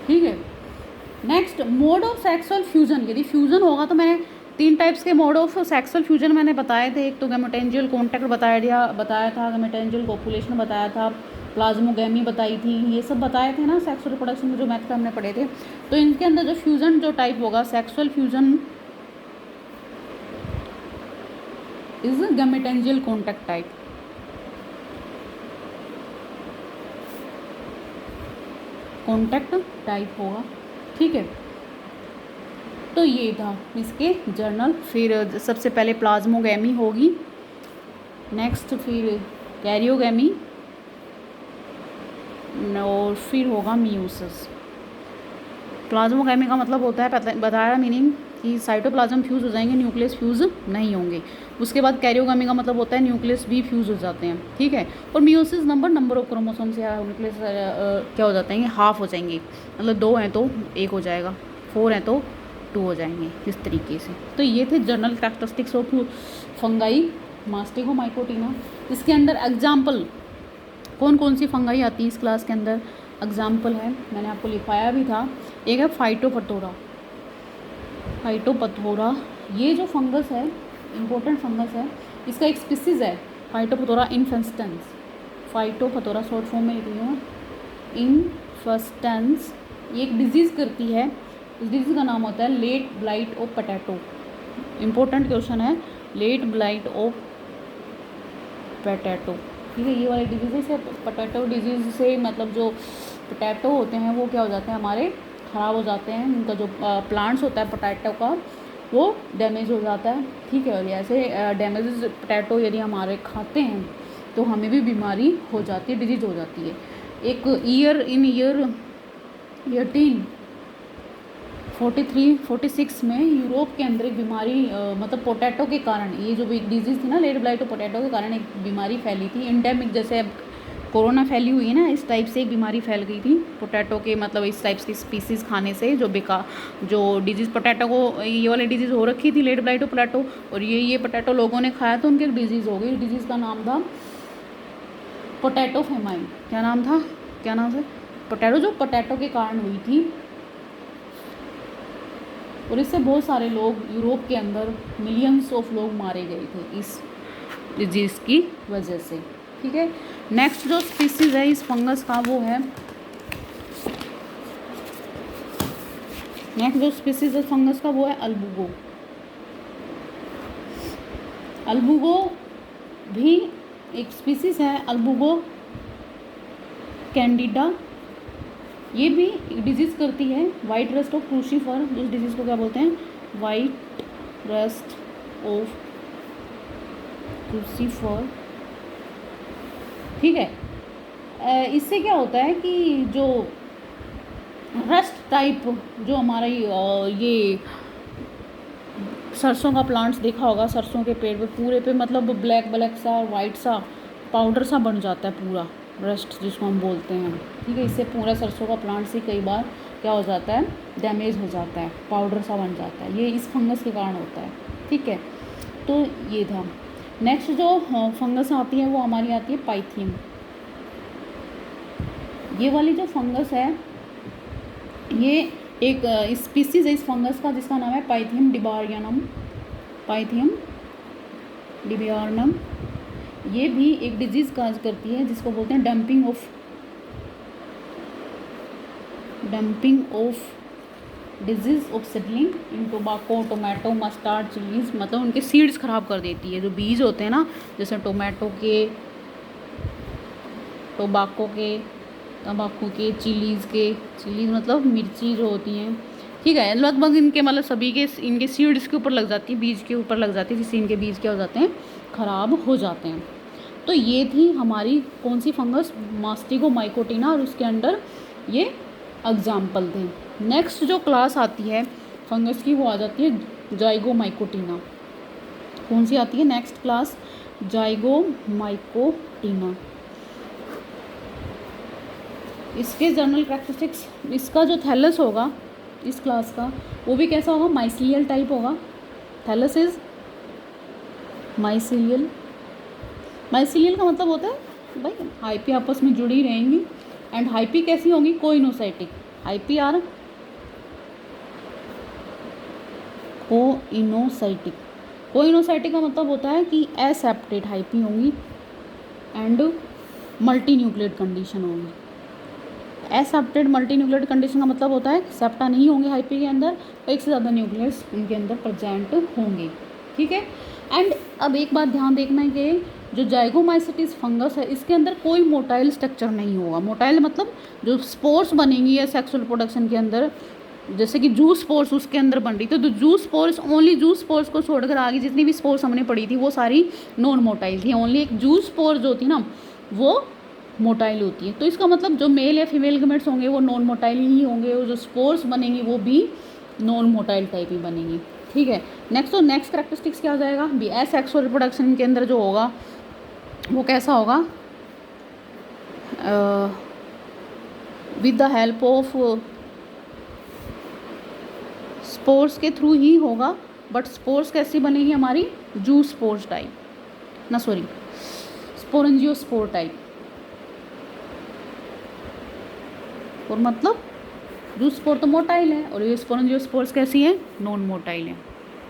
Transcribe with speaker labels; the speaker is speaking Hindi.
Speaker 1: ठीक है। Next mode of sexual fusion, यदि फ्यूजन होगा तो मैंने 3 टाइप्स के मोड ऑफ सेक्सुअल फ्यूजन मैंने बताए थे। एक तो गैमेटेंजियल कॉन्टैक्ट बताया था, गैमेटेंजियल कॉपुलेशन बताया था, प्लाज्मोगैमी बताई थी, ये सब बताए थे ना सेक्सुअल रिप्रोडक्शन में जो मैथ हमने पढ़े थे। तो इनके अंदर जो फ्यूजन जो टाइप होगा sexual fusion is gametangial contact type. Contact type होगा, ठीक है। तो ये था इसके जर्नल। फिर सबसे पहले प्लाज्मोगैमी होगी, नेक्स्ट फिर कैरियोगैमी, और फिर होगा मियोसिस। प्लाज्मोगैमी का मतलब होता है बताया मीनिंग कि साइटोप्लाज्म फ्यूज़ हो जाएंगे, न्यूक्लियस फ्यूज़ नहीं होंगे। उसके बाद कैरियोगैमी का मतलब होता है न्यूक्लियस भी फ्यूज़ हो जाते हैं, ठीक है। और मियोसिस नंबर ऑफ क्रोमोसोम्स या न्यूक्लियस क्या हो जाते हैं, हाफ हो जाएंगे, मतलब 2 हैं तो 1 हो जाएगा, 4 हैं तो 2 हो जाएंगे, इस तरीके से। तो ये थे जनरल कैरेक्टरिस्टिक्स ऑफ फंगाई मास्टिगोमाइकोटिना। इसके अंदर एग्जाम्पल कौन कौन सी फंगाई आती है इस क्लास के अंदर, एग्जाम्पल है मैंने आपको लिखवाया भी था। एक है फाइटोपथोरा, ये जो फंगस है इम्पोर्टेंट फंगस है, इसका एक स्पीसीज़ है फाइटोपथोरा इनफेस्टेंस। फाइटोपथोरा शॉर्ट फॉर्म में लिख रही हूँ, इनफेस्टेंस। ये एक डिजीज़ करती है, इस डिजीज़ का नाम होता है late blight of potato. Important question है, लेट ब्लाइट ऑफ पोटैटो, ठीक है। ये वाली डिजीज़ से पोटैटो डिजीज़ से मतलब जो पोटैटो होते हैं वो क्या हो जाते हैं, हमारे ख़राब हो जाते हैं, उनका जो प्लांट्स होता है पोटैटो का वो डैमेज हो जाता है, ठीक है। और ऐसे डैमेज पोटैटो यदि हमारे खाते हैं तो हमें भी बीमारी हो जाती है, डिजीज हो जाती है। एक ईयर 1843-46 में यूरोप के अंदर एक बीमारी मतलब पोटैटो के कारण, ये जो डिजीज़ थी ना लेट ब्लाइट ऑफ पोटैटो के कारण एक बीमारी फैली थी, एंडेमिक जैसे अब कोरोना फैली हुई है ना, इस टाइप से एक बीमारी फैल गई थी पोटैटो के, मतलब इस टाइप की स्पीसीज़ खाने से जो डिजीज़ पोटैटो को ये वाली डिजीज़ हो रखी थी लेट ब्लाइट ऑफ पोटैटो, और ये पोटैटो लोगों ने खाया तो उनकी एक डिजीज़ हो गई। डिजीज़ का नाम था पोटैटो फेमाइन। क्या नाम था पोटैटो, जो पोटैटो के कारण हुई थी, और इससे बहुत सारे लोग यूरोप के अंदर मिलियंस ऑफ लोग मारे गए थे इस डिजीज़ की वजह से, ठीक है। नेक्स्ट जो स्पीसीज़ है इस फंगस का वो है, नेक्स्ट जो स्पीसीज़ है फंगस का वो है अल्बुगो। अल्बुगो भी एक स्पीसीज़ है, अल्बुगो कैंडिडा। ये भी डिजीज़ करती है वाइट रस्ट ऑफ क्रूसीफर। इस डिजीज़ को क्या बोलते हैं, वाइट रस्ट ऑफ क्रूसीफर, ठीक है। इससे क्या होता है कि जो रस्ट टाइप जो हमारा ये सरसों का प्लांट्स देखा होगा, सरसों के पेड़ पे पूरे पे मतलब ब्लैक सा वाइट सा पाउडर सा बन जाता है पूरा, रस्ट जिसको हम बोलते हैं, ठीक है। इससे पूरा सरसों का प्लांट से कई बार क्या हो जाता है, डैमेज हो जाता है, पाउडर सा बन जाता है, ये इस फंगस के कारण होता है, ठीक है। तो ये था। नेक्स्ट जो फंगस आती है वो हमारी आती है पाइथियम। ये वाली जो फंगस है ये एक स्पीसीज़ है इस फंगस का जिसका नाम है पाइथियम डिबियार्नम। ये भी एक डिजीज़ काज करती है जिसको बोलते हैं dumping of disease of seedling in tobacco, tomato, mustard, chillies, मतलब उनके सीड्स ख़राब कर देती है। जो बीज होते हैं ना, जैसे टोमेटो के, टोबैको के, तंबाकू के, चिलीज़ मतलब मिर्ची जो होती हैं, ठीक है। लगभग इनके मतलब सभी के इनके सीड्स के ऊपर लग जाती है, बीज के ऊपर लग जाती है, जिससे इनके बीज क्या हो जाते हैं, ख़राब हो जाते हैं। तो ये थी हमारी कौन सी फंगस, मास्टिगोमाइकोटिना, और उसके अंडर ये एग्जाम्पल थे। नेक्स्ट जो क्लास आती है फंगस की वो आ जाती है जाइगोमाइकोटिना। कौन सी आती है नेक्स्ट क्लास, जाइगोमाइकोटिना। इसके जनरल कैरेक्टरिस्टिक्स, इसका जो थैलस होगा इस क्लास का वो भी कैसा होगा, माइसीलियल टाइप होगा। थैलस इज माइसीलियल का मतलब होता है भाई हाइपी आपस में जुड़ी रहेंगी, एंड हाइपी कैसी होंगी, कोइनोसाइटिक। IPR coenocytic. कोइनोसाइटिक का मतलब होता है कि एसेप्टेट हाइपी होंगी एंड मल्टी न्यूक्लियेट कंडीशन होगी। एसेप्टेड मल्टी न्यूक्लियेट कंडीशन का मतलब होता है सेप्टा नहीं होंगे हाइपी के अंदर, तो एक से ज़्यादा न्यूक्लियस उनके अंदर प्रेजेंट होंगे। ठीक है। एंड अब एक बात ध्यान देखना है कि जो जाइगोमाइसिटिस फंगस है इसके अंदर कोई मोटाइल स्ट्रक्चर नहीं होगा। मोटाइल मतलब जो स्पोर्स बनेंगी है सेक्सुअल प्रोडक्शन के अंदर, जैसे कि जूस स्पोर्स उसके अंदर बन रही, तो juice spores only juice spores को छोड़कर आगे जितनी भी स्पोर्स हमने पढ़ी थी वो सारी नॉन मोटाइल थी। ओनली एक जूस स्पोर जो थी ना वो मोटाइल होती है। तो इसका मतलब जो मेल या फीमेल गमेट्स होंगे वो नॉन मोटाइल ही होंगे, और जो स्पोर्स बनेंगी वो भी नॉन मोटाइल टाइप ही बनेंगी। ठीक है। नेक्स्ट करेक्टरिस्टिक्स क्या हो जाएगा भी, एसेक्सुअल रिप्रोडक्शन के अंदर जो होगा वो कैसा होगा, with the help of spores के थ्रू ही होगा, बट स्पोर्स कैसी बनेगी हमारी, जूस स्पोर्स टाइप, ना सॉरी स्पोरेंजियोस्पोर टाइप। और मतलब जूस स्पोर तो मोटाइल है और ये स्पोरेंजियोस्पोर्स कैसी है, नॉन मोटाइल है।